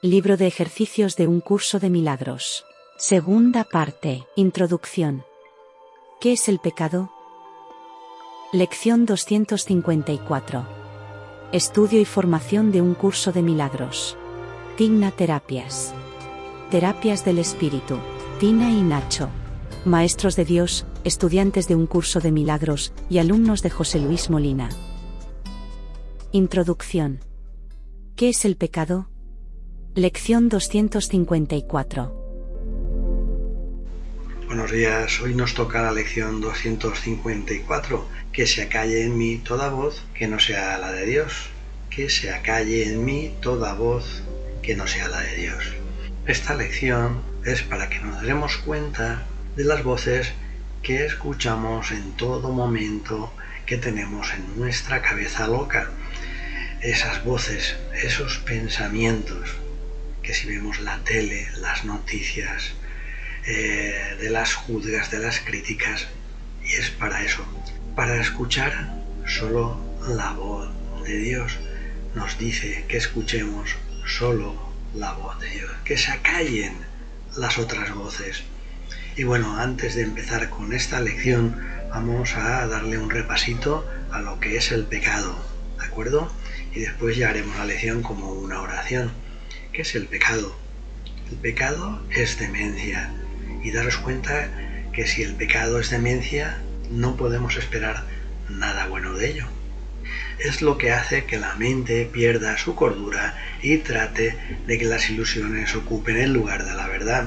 Libro de ejercicios de un curso de milagros. Segunda parte. Introducción. ¿Qué es el pecado? Lección 254. Estudio y formación de un curso de milagros. Tina Terapias. Terapias del Espíritu. Tina y Nacho. Maestros de Dios, estudiantes de un curso de milagros y alumnos de José Luis Molina. Introducción. ¿Qué es el pecado? Lección 254. Buenos días, hoy nos toca la lección 254, que se acalle en mí toda voz que no sea la de Dios, que se acalle en mí toda voz que no sea la de Dios. Esta lección es para que nos demos cuenta de las voces que escuchamos en todo momento que tenemos en nuestra cabeza loca. Esas voces, esos pensamientos, que si vemos la tele, las noticias, de las juzgas, de las críticas, y es para eso, para escuchar solo la voz de Dios. Nos dice que escuchemos solo la voz de Dios, que se acallen las otras voces. Y bueno, antes de empezar con esta lección, vamos a darle un repasito a lo que es el pecado, ¿de acuerdo? Y después ya haremos la lección como una oración. ¿Qué es el pecado? El pecado es demencia. Y daros cuenta que si el pecado es demencia, no podemos esperar nada bueno de ello. Es lo que hace que la mente pierda su cordura y trate de que las ilusiones ocupen el lugar de la verdad.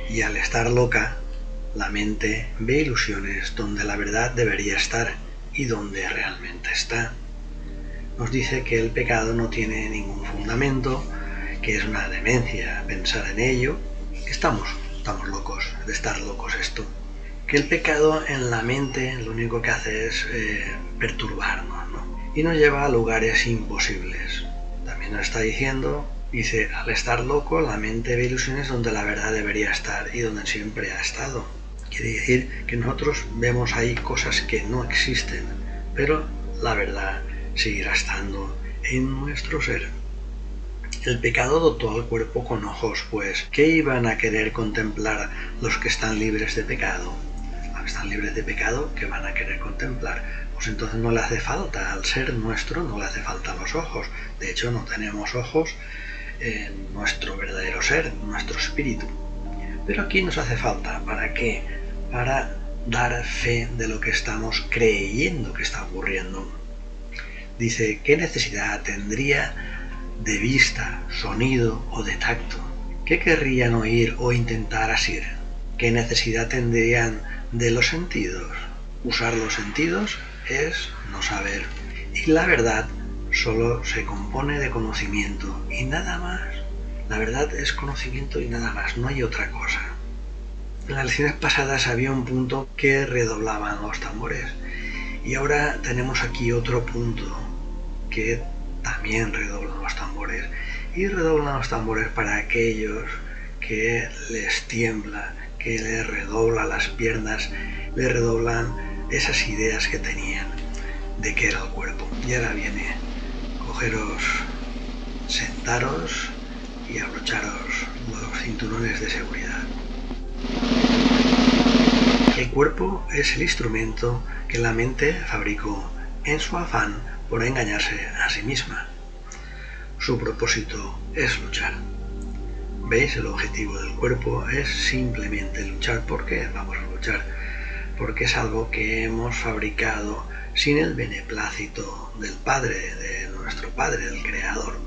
Y al estar loca, la mente ve ilusiones donde la verdad debería estar y donde realmente está. Nos dice que el pecado no tiene ningún fundamento, que es una demencia pensar en ello. Estamos locos de estar locos esto. Que el pecado en la mente lo único que hace es perturbarnos, ¿no? Y nos lleva a lugares imposibles. También nos está diciendo, dice, al estar loco la mente ve ilusiones donde la verdad debería estar y donde siempre ha estado. Quiere decir que nosotros vemos ahí cosas que no existen, pero la verdad seguirá estando en nuestro ser. El pecado dotó al cuerpo con ojos, pues, ¿qué iban a querer contemplar los que están libres de pecado? Los que están libres de pecado, ¿qué van a querer contemplar? Pues entonces no le hace falta, al ser nuestro no le hace falta los ojos. De hecho, no tenemos ojos en nuestro verdadero ser, en nuestro espíritu. Pero aquí nos hace falta, ¿para qué? Para dar fe de lo que estamos creyendo que está ocurriendo. Dice, ¿qué necesidad tendría de vista, sonido o de tacto? ¿Qué querrían oír o intentar asir? ¿Qué necesidad tendrían de los sentidos? Usar los sentidos es no saber. Y la verdad solo se compone de conocimiento y nada más. La verdad es conocimiento y nada más, no hay otra cosa. En las lecciones pasadas había un punto que redoblaban los tambores y ahora tenemos aquí otro punto que también redoblan los tambores, y redoblan los tambores para aquellos que les tiembla, que les redobla las piernas, les redoblan esas ideas que tenían de qué era el cuerpo. Y ahora viene, cogeros, sentaros y abrocharos los cinturones de seguridad. El cuerpo es el instrumento que la mente fabricó en su afán por engañarse a sí misma. Su propósito es luchar. ¿Veis? El objetivo del cuerpo es simplemente luchar. ¿Por qué vamos a luchar? Porque es algo que hemos fabricado sin el beneplácito del Padre, de nuestro Padre, del Creador.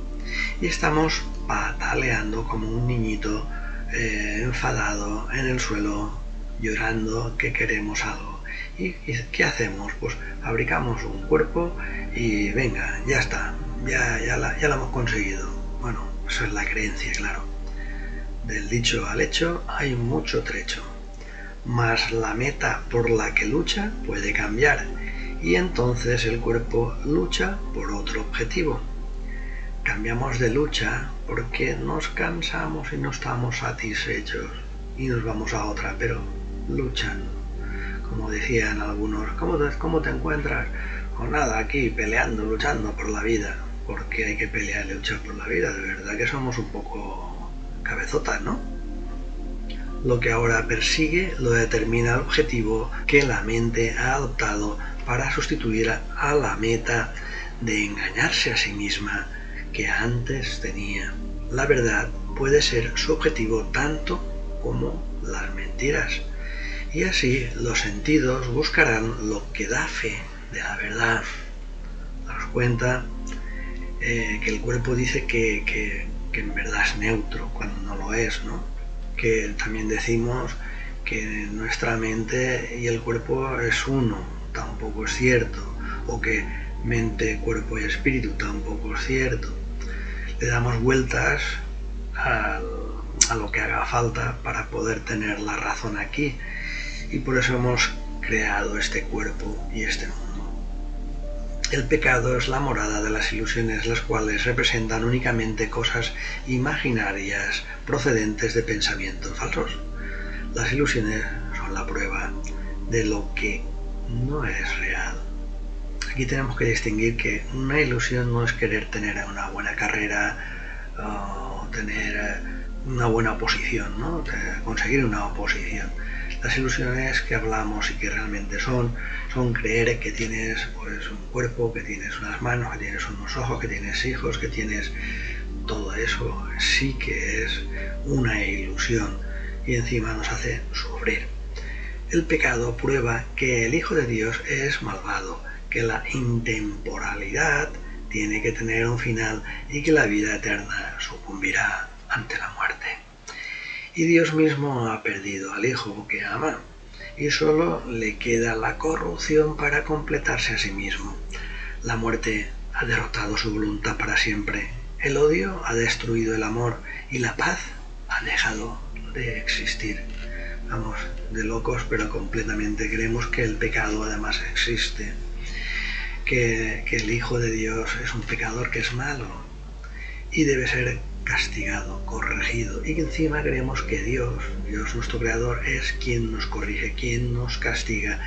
Y estamos pataleando como un niñito enfadado en el suelo, llorando que queremos algo. ¿Y qué hacemos? Pues fabricamos un cuerpo y venga, ya está, ya lo hemos conseguido. Bueno, eso es la creencia, claro. Del dicho al hecho hay mucho trecho, mas la meta por la que lucha puede cambiar y entonces el cuerpo lucha por otro objetivo. Cambiamos de lucha porque nos cansamos y no estamos satisfechos y nos vamos a otra, pero luchan. Como decían algunos, ¿cómo te encuentras? Pues nada, aquí peleando, luchando por la vida. porque hay que pelear y luchar por la vida. De verdad que somos un poco cabezotas, ¿no? Lo que ahora persigue lo determina el objetivo que la mente ha adoptado para sustituir a la meta de engañarse a sí misma que antes tenía. La verdad puede ser su objetivo tanto como las mentiras. Y así los sentidos buscarán lo que da fe de la verdad. Daos cuenta que el cuerpo dice que en verdad es neutro cuando no lo es, ¿no? Que también decimos que nuestra mente y el cuerpo es uno, tampoco es cierto. O que mente, cuerpo y espíritu tampoco es cierto. Le damos vueltas a lo que haga falta para poder tener la razón aquí. Y por eso hemos creado este cuerpo y este mundo. El pecado es la morada de las ilusiones, las cuales representan únicamente cosas imaginarias procedentes de pensamientos falsos. Las ilusiones son la prueba de lo que no es real. Aquí tenemos que distinguir que una ilusión no es querer tener una buena carrera o tener una buena posición, ¿no? Conseguir una oposición. Las ilusiones que hablamos y que realmente son creer que tienes pues un cuerpo, que tienes unas manos, que tienes unos ojos, que tienes hijos, que tienes todo eso. Sí que es una ilusión y encima nos hace sufrir. El pecado prueba que el Hijo de Dios es malvado, que la intemporalidad tiene que tener un final y que la vida eterna sucumbirá ante la muerte. Y Dios mismo ha perdido al Hijo que ama y solo le queda la corrupción para completarse a sí mismo. La muerte ha derrotado su voluntad para siempre, el odio ha destruido el amor y la paz ha dejado de existir. Vamos, de locos, pero completamente creemos que el pecado además existe, que el Hijo de Dios es un pecador que es malo y debe ser castigado, corregido, y que encima creemos que Dios nuestro Creador, es quien nos corrige, quien nos castiga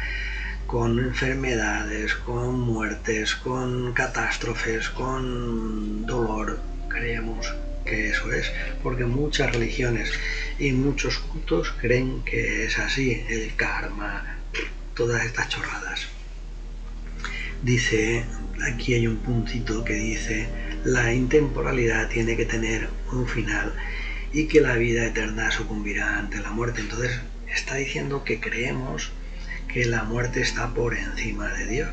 con enfermedades, con muertes, con catástrofes, con dolor. Creemos que eso es, porque muchas religiones y muchos cultos creen que es así, el karma, todas estas chorradas. Dice, aquí hay un puntito que dice: la intemporalidad tiene que tener un final y que la vida eterna sucumbirá ante la muerte. Entonces está diciendo que creemos que la muerte está por encima de Dios.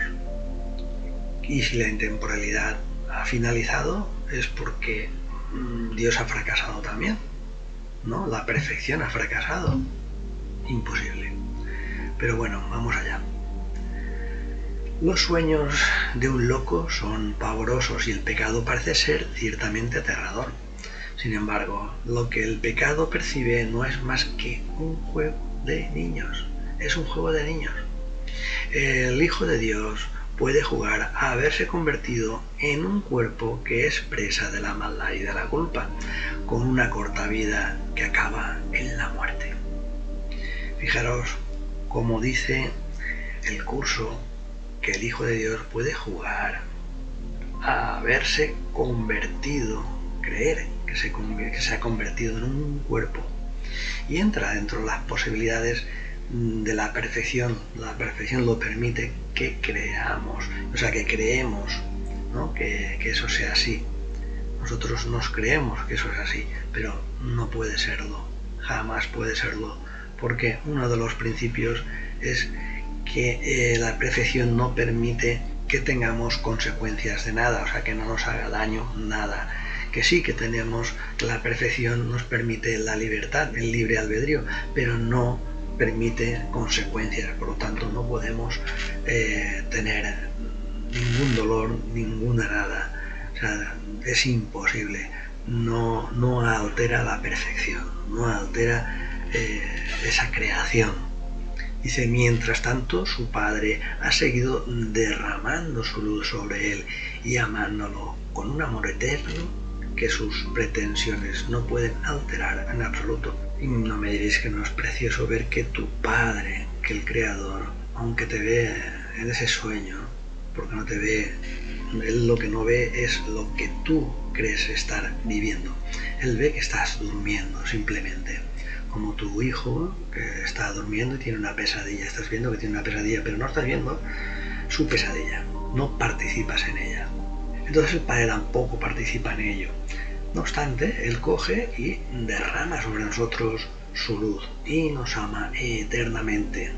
Y si la intemporalidad ha finalizado es porque Dios ha fracasado también, ¿no? La perfección ha fracasado. Imposible. Pero bueno, vamos allá. Los sueños de un loco son pavorosos y el pecado parece ser ciertamente aterrador. Sin embargo, lo que el pecado percibe no es más que un juego de niños. Es un juego de niños. El Hijo de Dios puede jugar a haberse convertido en un cuerpo que es presa de la maldad y de la culpa, con una corta vida que acaba en la muerte. Fijaros cómo dice el curso que el Hijo de Dios puede jugar a haberse convertido, creer que se ha convertido en un cuerpo, y entra dentro de las posibilidades de la perfección. La perfección lo permite que creamos, o sea, que creemos, ¿no? que eso sea así. Nosotros nos creemos que eso es así, pero no puede serlo, jamás puede serlo, porque uno de los principios es que la perfección no permite que tengamos consecuencias de nada, o sea, que no nos haga daño nada. Que sí, que tenemos, que la perfección nos permite la libertad, el libre albedrío, pero no permite consecuencias, por lo tanto no podemos tener ningún dolor, ninguna nada. O sea, es imposible, no altera la perfección, no altera esa creación. Dice, mientras tanto su Padre ha seguido derramando su luz sobre él y amándolo con un amor eterno que sus pretensiones no pueden alterar en absoluto. Y no me diréis que no es precioso ver que tu Padre, que el Creador, aunque te ve en ese sueño, porque no te ve Él lo que no ve es lo que tú crees estar viviendo. Él ve que estás durmiendo simplemente. Como tu hijo que está durmiendo y tiene una pesadilla. Estás viendo que tiene una pesadilla, pero no estás viendo su pesadilla. No participas en ella. Entonces el Padre tampoco participa en ello. No obstante, Él coge y derrama sobre nosotros su luz y nos ama eternamente.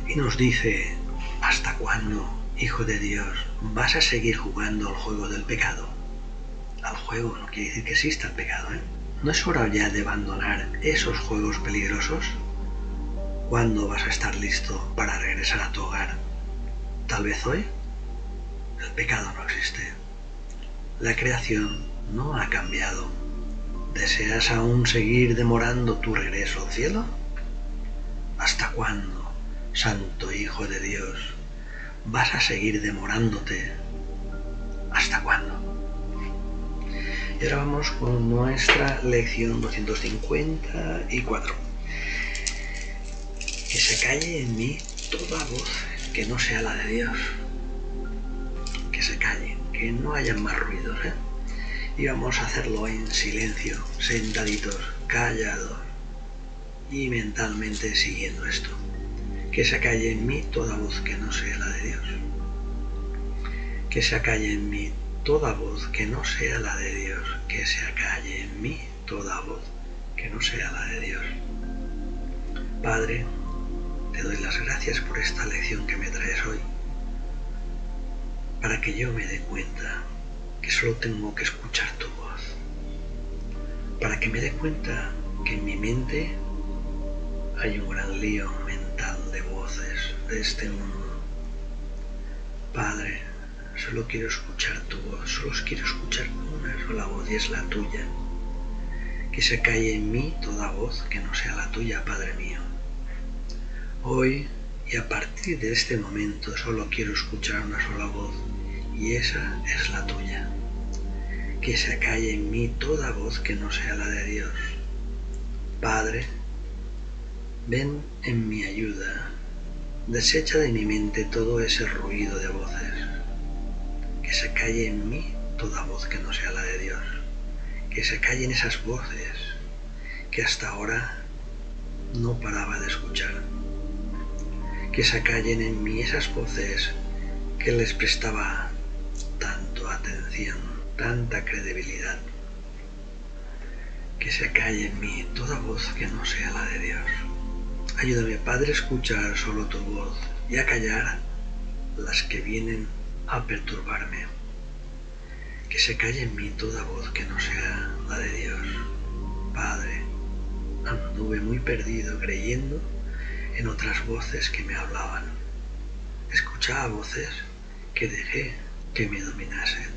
Y nos dice: ¿hasta cuándo, Hijo de Dios, vas a seguir jugando al juego del pecado? Al juego no quiere decir que exista el pecado, ¿eh? ¿No es hora ya de abandonar esos juegos peligrosos? ¿Cuándo vas a estar listo para regresar a tu hogar? ¿Tal vez hoy? El pecado no existe. La creación no ha cambiado. ¿Deseas aún seguir demorando tu regreso al cielo? ¿Hasta cuándo, Santo Hijo de Dios, vas a seguir demorándote? ¿Hasta cuándo? Y ahora vamos con nuestra lección 254. Que se calle en mí toda voz que no sea la de Dios. Que se calle, que no haya más ruidos, ¿eh? Y vamos a hacerlo en silencio, sentaditos, callados y mentalmente siguiendo esto. Que se calle en mí toda voz que no sea la de Dios. Que se calle en mí toda voz que no sea la de Dios. Que se calle en mí toda voz que no sea la de Dios. Padre, te doy las gracias por esta lección que me traes hoy, para que yo me dé cuenta que solo tengo que escuchar tu voz, para que me dé cuenta que en mi mente hay un gran lío mental de voces de este mundo. Padre, solo quiero escuchar tu voz, solo quiero escuchar una sola voz y es la tuya. Que se calle en mí toda voz que no sea la tuya, Padre mío. Hoy y a partir de este momento solo quiero escuchar una sola voz y esa es la tuya. Que se calle en mí toda voz que no sea la de Dios. Padre, ven en mi ayuda, desecha de mi mente todo ese ruido de voces. Que se calle en mí toda voz que no sea la de Dios. Que se callen esas voces que hasta ahora no paraba de escuchar. Que se callen en mí esas voces que les prestaba tanto atención, tanta credibilidad. Que se calle en mí toda voz que no sea la de Dios. Ayúdame, Padre, a escuchar solo tu voz y a callar las que vienen a perturbarme. Que se calle en mí toda voz que no sea la de Dios. Padre, anduve muy perdido creyendo en otras voces que me hablaban. Escuchaba voces que dejé que me dominasen.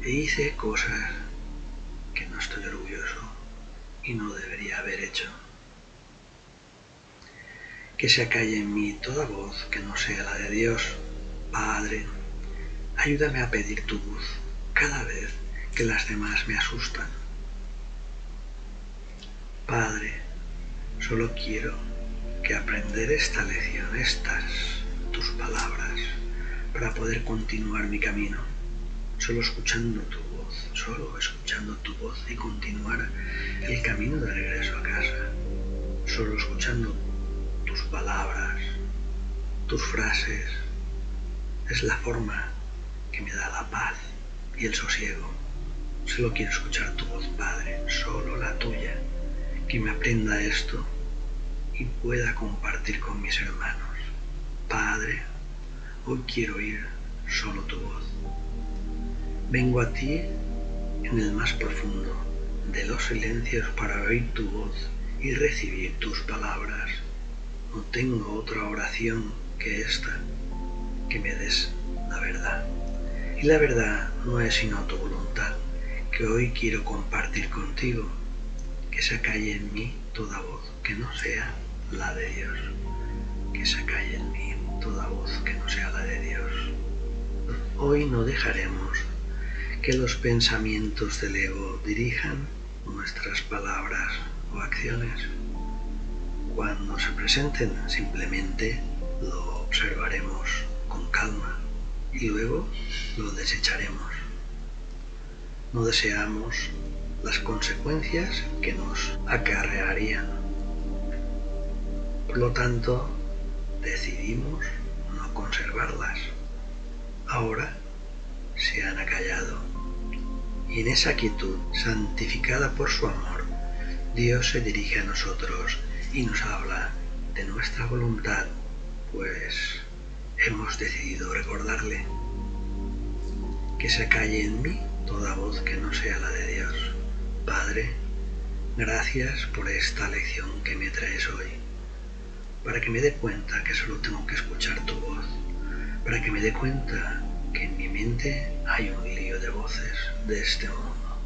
E hice cosas que no estoy orgulloso y no debería haber hecho. Que se calle en mí toda voz que no sea la de Dios. Padre, ayúdame a pedir tu voz cada vez que las demás me asustan. Padre, solo quiero que aprender esta lección, estas tus palabras, para poder continuar mi camino, solo escuchando tu voz y continuar el camino de regreso a casa, solo escuchando tus palabras, tus frases, es la forma que me da la paz y el sosiego. Solo quiero escuchar tu voz, Padre, solo la tuya, que me aprenda esto y pueda compartir con mis hermanos. Padre, hoy quiero oír solo tu voz. Vengo a ti en el más profundo de los silencios para oír tu voz y recibir tus palabras. No tengo otra oración que esta, que me des la verdad. Y la verdad no es sino tu voluntad, que hoy quiero compartir contigo. Que se calle en mí toda voz que no sea la de Dios. Que se calle en mí toda voz que no sea la de Dios. Hoy no dejaremos que los pensamientos del ego dirijan nuestras palabras o acciones. Cuando se presenten, simplemente lo observaremos con calma y luego lo desecharemos. No deseamos las consecuencias que nos acarrearían. Por lo tanto, decidimos no conservarlas. Ahora se han acallado. Y en esa quietud, santificada por su amor, Dios se dirige a nosotros y nos habla de nuestra voluntad, pues hemos decidido recordarle. Que se acalle en mí toda voz que no sea la de Dios. Padre, gracias por esta lección que me traes hoy, para que me dé cuenta que solo tengo que escuchar tu voz, para que me dé cuenta que en mi mente hay un lío de voces de este mundo.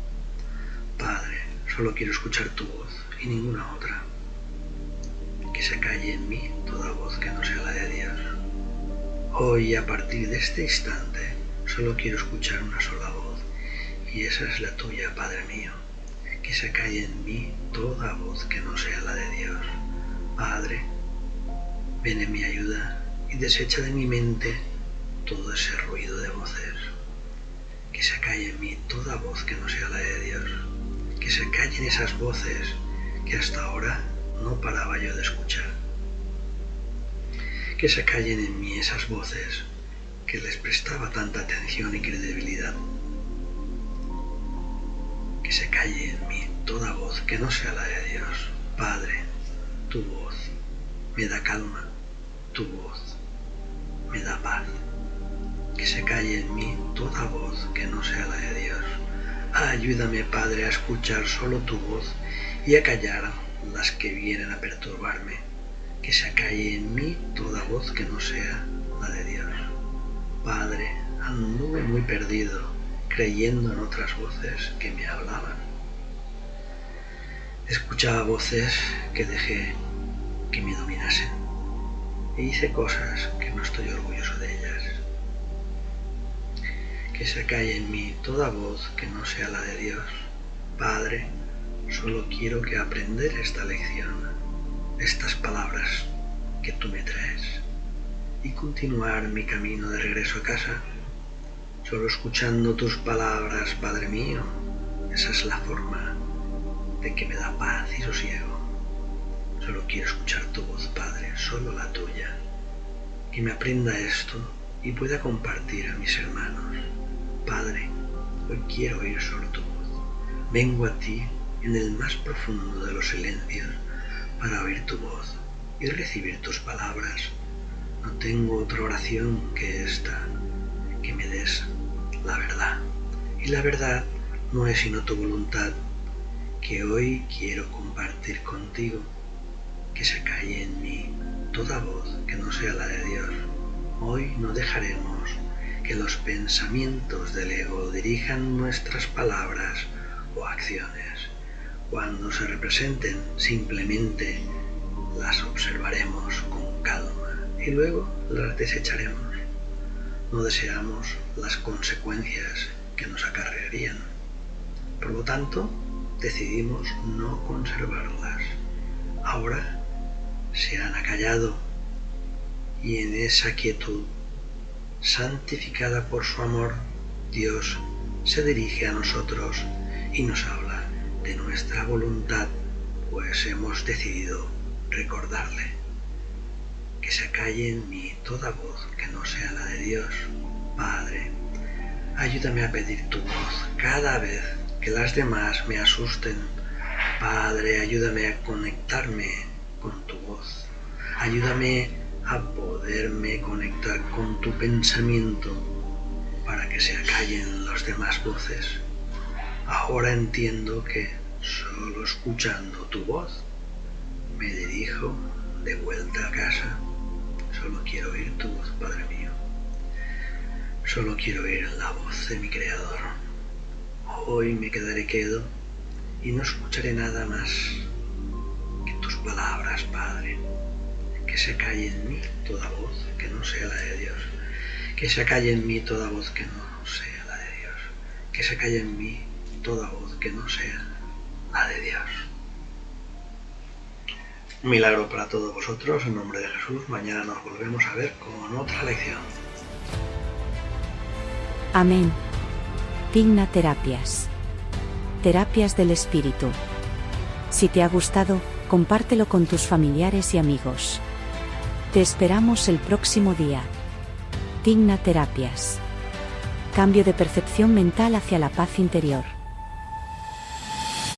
Padre, solo quiero escuchar tu voz y ninguna otra. Que se calle en mí toda voz que no sea la de Dios. Hoy, a partir de este instante, solo quiero escuchar una sola voz, y esa es la tuya, Padre mío. Que se calle en mí toda voz que no sea la de Dios. Padre, ven en mi ayuda y desecha de mi mente todo ese ruido de voces. Que se calle en mí toda voz que no sea la de Dios. Que se callen esas voces que hasta ahora no paraba yo de escuchar. Que se callen en mí esas voces que les prestaba tanta atención y credibilidad. Que se calle en mí toda voz que no sea la de Dios. Padre, tu voz me da calma, tu voz me da paz. Que se calle en mí toda voz que no sea la de Dios. Ayúdame, Padre, a escuchar solo tu voz y a callar las que vienen a perturbarme. Que se calle en mí toda voz que no sea la de Dios. Padre, anduve muy perdido, creyendo en otras voces que me hablaban. Escuchaba voces que dejé que me dominasen e hice cosas que no estoy orgulloso de ellas. Que se calle en mí toda voz que no sea la de Dios. Padre, solo quiero que aprender esta lección, estas palabras que tú me traes, y continuar mi camino de regreso a casa, solo escuchando tus palabras, Padre mío. Esa es la forma de que me da paz y sosiego. Solo quiero escuchar tu voz, Padre, solo la tuya. Que me aprenda esto y pueda compartir a mis hermanos. Padre, hoy quiero oír solo tu voz. Vengo a ti en el más profundo de los silencios para oír tu voz y recibir tus palabras. No tengo otra oración que esta, que me des la verdad. Y la verdad no es sino tu voluntad, que hoy quiero compartir contigo. Que se calle en mí toda voz que no sea la de Dios. Hoy no dejaremos que los pensamientos del ego dirijan nuestras palabras o acciones. Cuando se representen, simplemente las observaremos con calma y luego las desecharemos. No deseamos las consecuencias que nos acarrearían. Por lo tanto, decidimos no conservarlas. Ahora se han acallado y en esa quietud, santificada por su amor, Dios se dirige a nosotros y nos habla de nuestra voluntad, pues hemos decidido recordarle. Que se calle en mí toda voz que no sea la de Dios. Padre, ayúdame a pedir tu voz cada vez que las demás me asusten. Padre, ayúdame a conectarme con tu voz. Ayúdame a poderme conectar con tu pensamiento para que se acallen las demás voces. Ahora entiendo que solo escuchando tu voz me dirijo de vuelta a casa. Solo quiero oír tu voz, Padre mío. Solo quiero oír la voz de mi Creador. Hoy me quedaré quedo y no escucharé nada más que tus palabras, Padre. Que se calle en mí toda voz que no sea la de Dios. Que se calle en mí toda voz que no sea la de Dios. Que se calle en mí toda voz que no sea la de Dios. Un milagro para todos vosotros, en nombre de Jesús. Mañana nos volvemos a ver con otra lección. Amén. Digna Terapias. Terapias del Espíritu. Si te ha gustado, compártelo con tus familiares y amigos. Te esperamos el próximo día. Digna Terapias. Cambio de percepción mental hacia la paz interior.